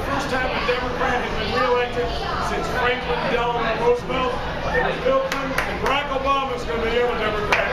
First time a Democrat has been reelected since Franklin Delano Roosevelt. It was Bill Clinton, and Barack Obama is going to be the other Democrat.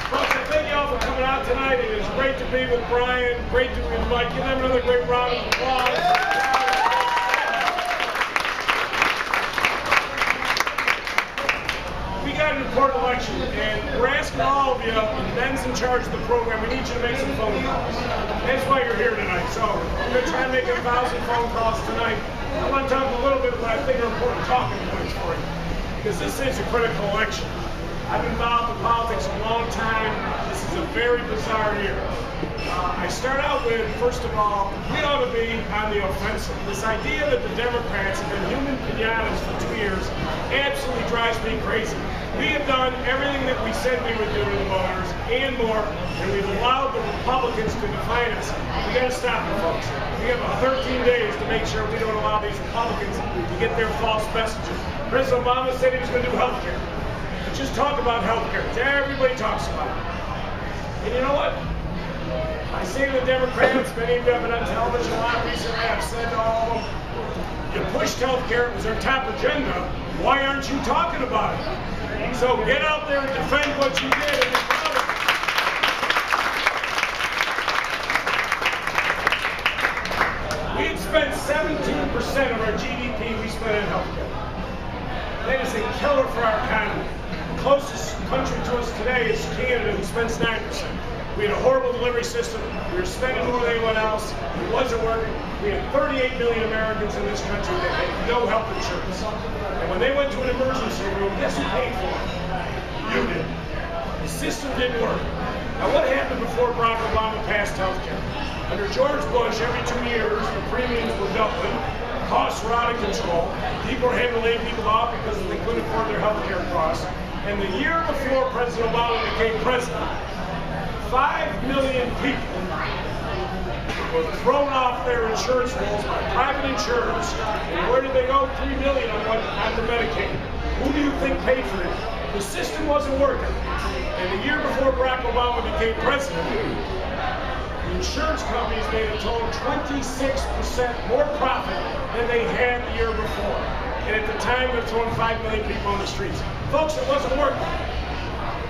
Folks, I thank you all for coming out tonight. It is great to be with Brian, great to be with Mike. Give them another great round of applause. We got an important election, and we're asking all of you, and Dems in charge of the program, we need you to make some phone calls. That's why you're here tonight. So we're going to try and make 1,000 phone calls tonight. I want to talk a little bit about what I think are important talking points for you, because this is a critical election. I've been involved in politics a long time. This is a very bizarre year. I start out with, first of all, we ought to be on the offensive. This idea that the Democrats have been human pinatas for 2 years absolutely drives me crazy. We have done everything that we said we would do to the voters and more, and we've allowed the Republicans to define us. We got to stop it, folks. We have 13 days to make sure we don't allow these Republicans to get their false messages. President Obama said he was going to do health care. Just talk about health care. Everybody talks about it. And you know what? I say to the Democrats, many of you have been on television a lot recently, I've said to all of them, you pushed health care, it was our top agenda. Why aren't you talking about it? So get out there and defend what you did and you're proud of it. We had spent 17% of our GDP we spent on health care. That is a killer for our economy. The closest country to us today is Canada, who spends 9%. We had a horrible delivery system. We were spending more than anyone else. It wasn't working. We had 38 million Americans in this country that had no health insurance. And when they went to an emergency room, guess who paid for it? You did. The system didn't work. Now, what happened before Barack Obama passed health care? Under George Bush, every 2 years, the premiums were doubling. Costs were out of control. People were having to lay people off because they couldn't afford their health care costs. And the year before President Obama became president, 5 million people were thrown off their insurance rolls by private insurers. And where did they go? 3 million onto Medicaid. Who do you think paid for that? The system wasn't working. And the year before Barack Obama became president, the insurance companies made a total 26% more profit than they had the year before. And at the time, they're throwing 5 million people on the streets. Folks, it wasn't working.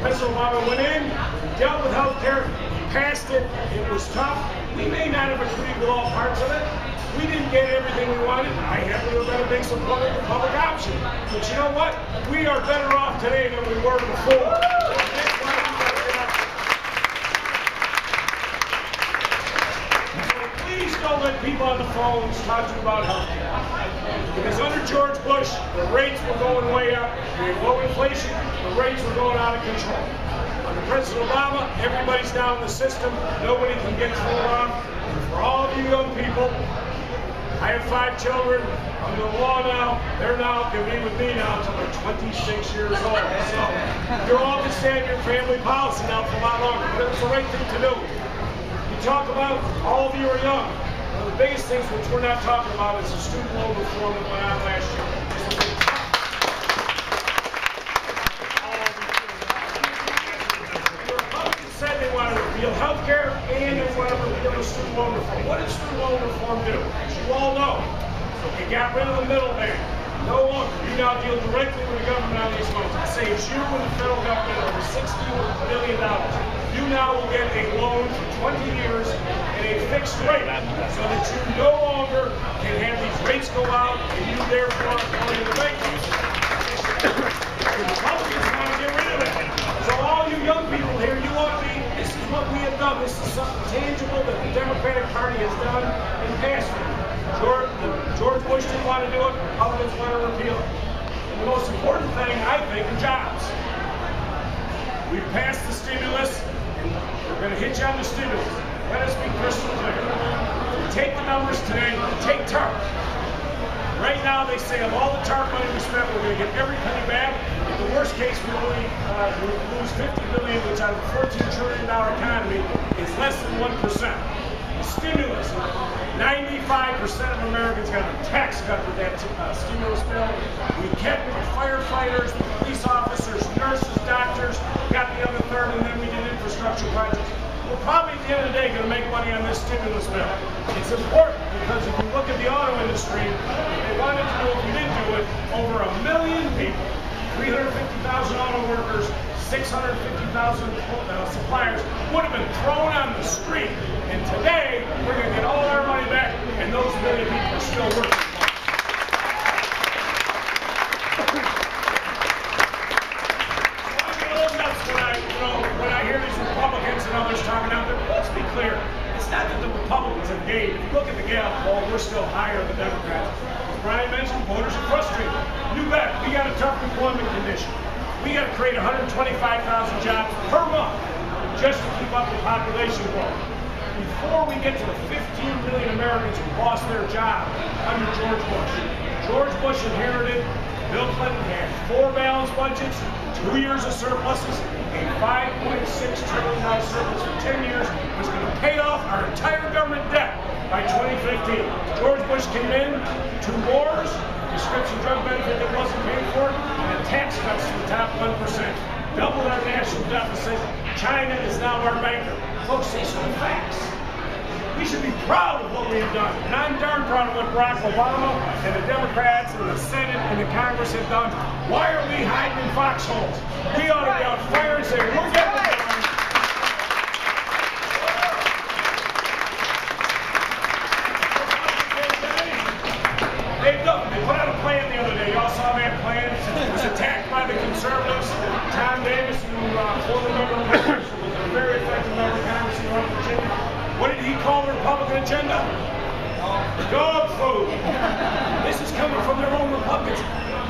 President Obama went in, dealt with health care, he passed it, it was tough. We may not have agreed with all parts of it. We didn't get everything we wanted. I happen to have been a big supporter of the public option. But you know what? We are better off today than we were before. That's why we got to get up. So please don't let people on the phones talk to you about health care. Because under George Bush, the rates were going way up. We had low inflation. The rates were going out of control. Under President Obama, everybody's down in the system. Nobody can get thrown off. And for all of you young people, I have 5 children. Under the law now, they're now can be with me now until they're 26 years old. So you're all going to stay in your family policy now for a lot longer. But it's the right thing to do. You talk about all of you are young. One of the biggest things which we're not talking about is the student loan reform that went on last year. The Republicans said they wanted to repeal health care and they wanted to repeal the student loan reform. What did student loan reform do? As you all know, it got rid of the middleman. No longer. You now deal directly with the government on these loans. It saves you and the federal government over $60 million. You now will get a loan for 20 years at a fixed rate so that you no longer can have these rates go out and you therefore are going into bankruptcy. The Republicans want to get rid of it. So all you young people here, you want to be, this is what we have done. This is something tangible that the Democratic Party has done in past. George Bush didn't want to do it. Republicans want to repeal it. And the most important thing, I think, are jobs. We've passed the stimulus, and we're going to hit you on the stimulus. Let us be crystal clear. Take the numbers today. Take TARP. Right now, they say of all the TARP money we spent, we're going to get every penny back. In the worst case, we only lose $50 billion, which out of a $14 trillion economy is less than 1%. The stimulus. 95% of Americans got a tax cut with that stimulus bill. We kept firefighters, police officers, nurses, doctors. make money on this stimulus bill. It's important because if you look at the auto industry, they wanted to do, if you didn't do it, over 1 million people, 350,000 auto workers, 650,000 suppliers would have been thrown on the street. And today, we're going to get all our money back, and those 1 million people are still working. When I hear these Republicans and others talking out there, let's be clear. It's not that the Republicans have gained. If you look at the Gallup poll, we're still higher than Democrats. As Brian mentioned, voters are frustrated. You bet. We got a tough employment condition. We got to create 125,000 jobs per month just to keep up with population growth. Before we get to the 15 million Americans who lost their job under George Bush. George Bush inherited. Bill Clinton had 4 balanced budgets, 2 years of surpluses, a $5.6 trillion surplus for 10 years was going to pay off our entire government debt by 2015. George Bush came in, 2 wars, prescription drug benefit that wasn't paid for, and then tax cuts to the top 1%. Doubled our national deficit. China is now our banker. Folks, these are the facts. We should be proud of what we've done. And I'm darn proud of what Barack Obama and the Democrats and the Senate and the Congress have done. Why are we hiding in foxholes? We ought to be out fire and say, we're getting it done. They put out a plan the other day. Y'all saw that plan? It was attacked by the conservatives. Tom Davis, who former member of Congress, was a very effective member of Congress in North Virginia. What did he call the Republican agenda? Dog food. This is coming from their own Republicans.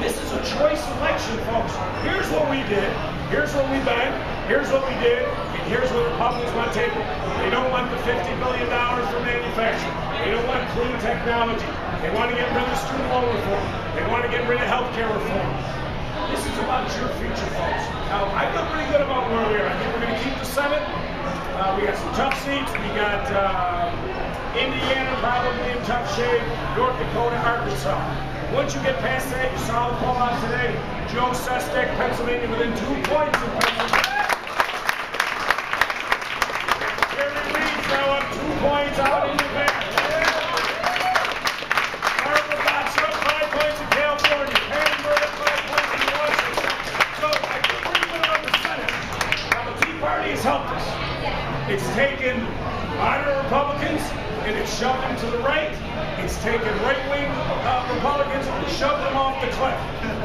This is a choice election, folks. Here's what we did. Here's what we've done. Here's what we did. And here's what Republicans want to take. They don't want the $50 billion for manufacturing. They don't want clean technology. They want to get rid of student loan reform. They want to get rid of health care reform. This is about your future, folks. Now, I feel pretty good about where we are. I think we're going to keep the Senate. We got some tough seats. We got Indiana probably in tough shape, North Dakota, Arkansas. Once you get past that, you saw the poll out today. Joe Sestak, Pennsylvania, within 2 points in Pennsylvania. Jerry Reed's now up 2 points out in Nevada. Barbara Botts up 5 points in California. Panama up 5 points in Washington. So I feel pretty good about the Senate. Now the Tea Party has helped us. It's taken moderate Republicans and it's shoved them to the right. It's taken right-wing Republicans and shoved them off the cliff.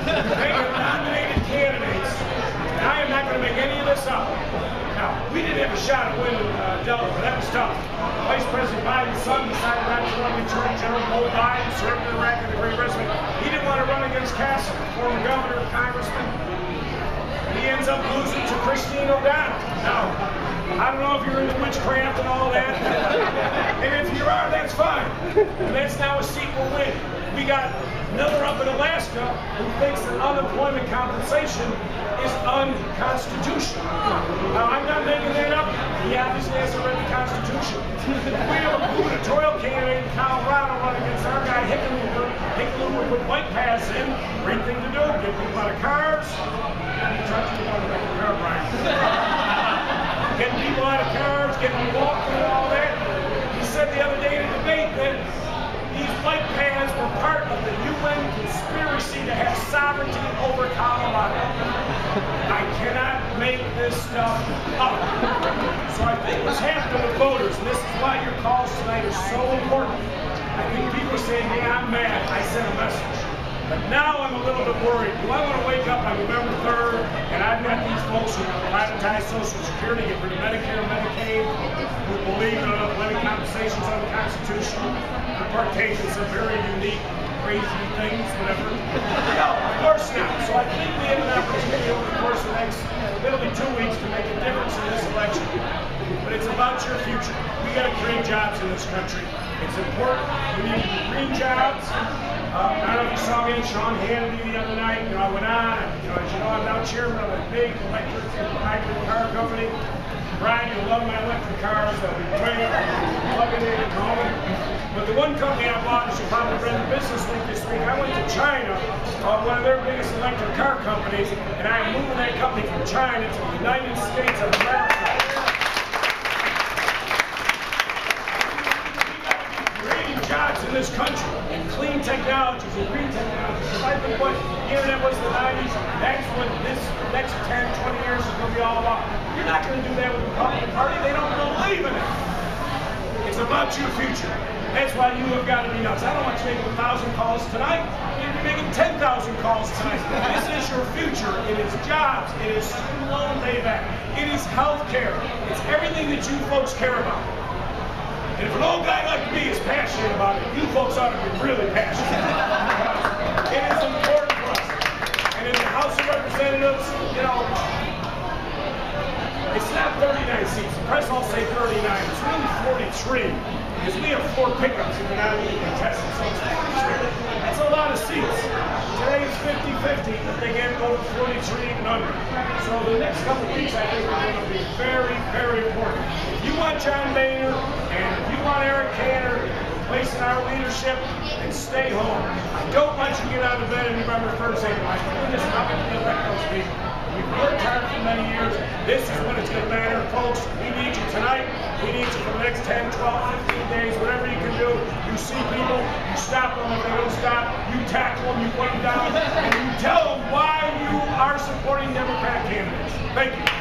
They have nominated candidates, and I am not going to make any of this up. Now, we didn't have a shot at winning Delaware, but that was tough. Vice President Biden's son decided not to run Attorney General Joe Biden, served in Iraq in the Great Resident. He didn't want to run against Castle, former governor, congressman. He ends up losing to Christine O'Donnell. Now, I don't know if you're into witchcraft and all that. And if you are, that's fine. And that's now a seat we'll win. We got Miller up in Alaska who thinks that unemployment compensation is unconstitutional. Now, I'm not making that up. He obviously hasn't read the Constitution. We have a gubernatorial candidate in Colorado running against our guy Hickenlooper. Hickenlooper put bike paths in. Great thing to do. Get people out of cars. Getting people out of cars, getting them walking and all that. He said the other day in a debate that these bike paths were part of the UN conspiracy to have sovereignty over Colorado. I cannot make this stuff up. So I think what's happening with voters, and this is why your calls tonight are so important. I think people are saying, yeah, I'm mad. I sent a message. But now I'm a little bit worried. Do I want to wake up on November 3rd and I've got these folks who privatize Social Security, get rid of Medicare and Medicaid, who believe that living compensation is unconstitutional, who partake in some very unique, crazy things, whatever? No, of course not. So I think we have an opportunity over the course of the next, it'll be 2 weeks to make a difference in this election. But it's about your future. We got to create jobs in this country. It's important. We need green jobs. I don't know if you saw me and Sean Hannity the other night. I went on. As you know, I'm now chairman of a big electric hybrid car company. Brian, you'll love my electric cars. They'll be great. Plugging in and going. But the one company I bought, as you probably read the Business Week this week, I went to China, one of their biggest electric car companies, and I'm moving that company from China to the United States of America. country and clean technologies and green technologies. If I think what the internet was in the 90s, that's what this next 10, 20 years is going to be all about. You're not going to do that with the Republican Party. They don't believe in it. It's about your future. That's why you have got to be nuts. I don't want you making 1,000 calls tonight. You're going to be making 10,000 calls tonight. This is your future. It is jobs. It is student loan payback. It is health care. It's everything that you folks care about. And if an old guy like me is passionate about it, you folks ought to be really passionate about it. It is important for us. And in the House of Representatives, you know, it's not 39 seats. The press all say 39. It's really 43. Because we have 4 pickups and we're not even contested. So it's 43. That's a lot of seats. Today it's 50-50, but they can't go to 43 and under. So the next couple of weeks, I think, are going to be very, very important. If you want John Boehner and if you want Eric Cantor replacing our leadership, then stay home. I don't want you to get out of bed and November 1st saying, I'm doing this, I'm going to elect those people. We've worked hard for many years. This is when it's going to matter. Folks, we need you tonight. We need you for the next 10, 12, 15 days, whatever you can do. You see people, you stop them if they don't stop. You tackle them, you put them down, and you tell them why you are supporting Democratic candidates. Thank you.